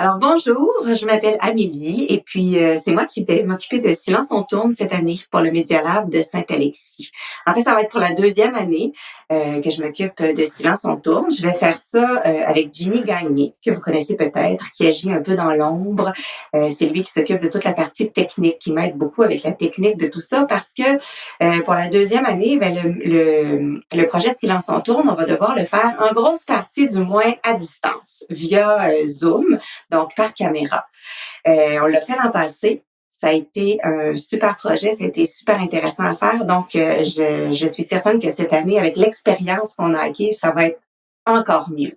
Alors bonjour, je m'appelle Amélie et puis c'est moi qui vais m'occuper de Silence on tourne cette année pour le Media Lab de Saint-Alexis. En fait, ça va être pour la deuxième année que je m'occupe de Silence on tourne. Je vais faire ça avec Jimmy Gagné, que vous connaissez peut-être, qui agit un peu dans l'ombre. C'est lui qui s'occupe de toute la partie technique, qui m'aide beaucoup avec la technique de tout ça parce que pour la deuxième année, ben, le projet Silence on tourne, on va devoir le faire en grosse partie du moins à distance, via Zoom, donc par caméra. On l'a fait l'an passé. Ça a été un super projet, ça a été super intéressant à faire. Donc, je suis certaine que cette année, avec l'expérience qu'on a acquise, ça va être encore mieux.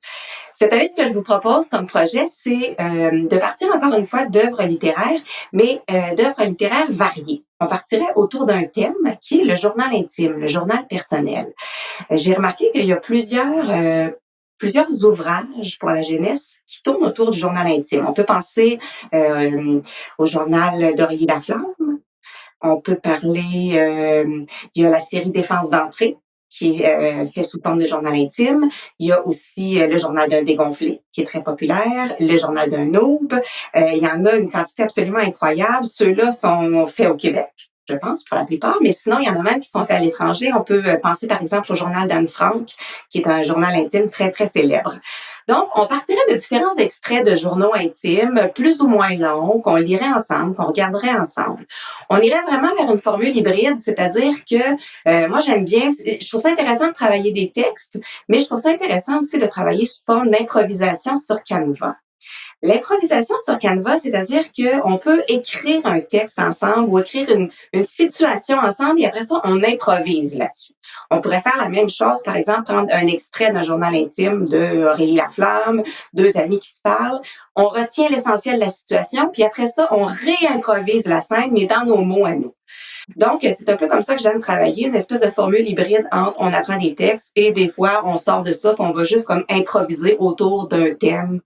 Cette année, ce que je vous propose comme projet, c'est de partir encore une fois d'œuvres littéraires, mais d'œuvres littéraires variées. On partirait autour d'un thème qui est le journal intime, le journal personnel. J'ai remarqué qu'il y a plusieurs ouvrages pour la jeunesse qui tournent autour du journal intime. On peut penser au journal d'Aurélie Laflamme. On peut parler, il y a la série Défense d'entrée qui est fait sous forme de journal intime. Il y a aussi le journal d'un dégonflé qui est très populaire, le journal d'un noob. Il y en a une quantité absolument incroyable. Ceux-là sont faits au Québec, je pense, pour la plupart, mais sinon, il y en a même qui sont faits à l'étranger. On peut penser, par exemple, au journal d'Anne Frank, qui est un journal intime très, très célèbre. Donc, on partirait de différents extraits de journaux intimes, plus ou moins longs, qu'on lirait ensemble, qu'on regarderait ensemble. On irait vraiment vers une formule hybride, c'est-à-dire que moi, j'aime bien, je trouve ça intéressant de travailler des textes, mais je trouve ça intéressant aussi de travailler sous forme d'improvisation sur Canva. L'improvisation sur Canva, c'est-à-dire qu'on peut écrire un texte ensemble ou écrire une situation ensemble et après ça, on improvise là-dessus. On pourrait faire la même chose, par exemple, prendre un extrait d'un journal intime de Aurélie Laflamme, deux amis qui se parlent. On retient l'essentiel de la situation, puis après ça, on réimprovise la scène, mais dans nos mots à nous. Donc, c'est un peu comme ça que j'aime travailler, une espèce de formule hybride entre on apprend des textes et des fois, on sort de ça puis on va juste comme improviser autour d'un thème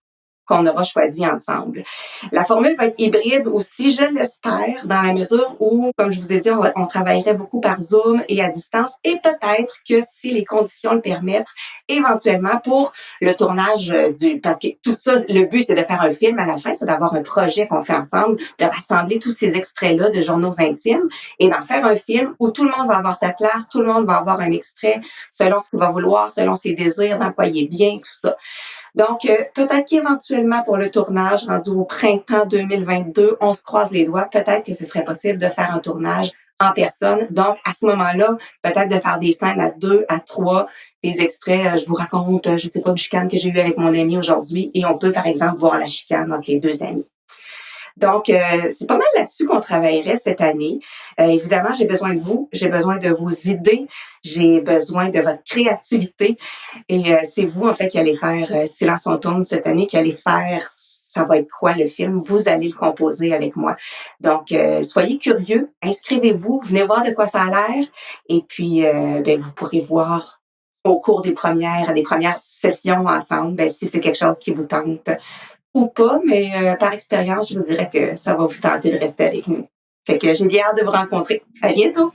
qu'on aura choisi ensemble. La formule va être hybride aussi, je l'espère, dans la mesure où, comme je vous ai dit, on travaillerait beaucoup par Zoom et à distance et peut-être que si les conditions le permettent, éventuellement pour le tournage parce que tout ça, le but, c'est de faire un film à la fin, c'est d'avoir un projet qu'on fait ensemble, de rassembler tous ces extraits-là de journaux intimes et d'en faire un film où tout le monde va avoir sa place, tout le monde va avoir un extrait selon ce qu'il va vouloir, selon ses désirs, dans quoi il est bien, tout ça. Donc, peut-être qu'éventuellement, pour le tournage rendu au printemps 2022, on se croise les doigts. Peut-être que ce serait possible de faire un tournage en personne. Donc, à ce moment-là, peut-être de faire des scènes à 2, à 3, des extraits. Je vous raconte, je sais pas, une chicane que j'ai eue avec mon ami aujourd'hui. Et on peut, par exemple, voir la chicane entre les deux amis. Donc, c'est pas mal là-dessus qu'on travaillerait cette année. Évidemment, j'ai besoin de vous, j'ai besoin de vos idées, j'ai besoin de votre créativité. Et c'est vous, en fait, qui allez faire Silence on tourne cette année, qui allez faire ça va être quoi le film? Vous allez le composer avec moi. Donc, soyez curieux, inscrivez-vous, venez voir de quoi ça a l'air. Et puis, ben, vous pourrez voir au cours des premières sessions ensemble, ben, si c'est quelque chose qui vous tente ou pas, mais par expérience, je vous dirais que ça va vous tenter de rester avec nous. Fait que j'ai bien hâte de vous rencontrer. À bientôt!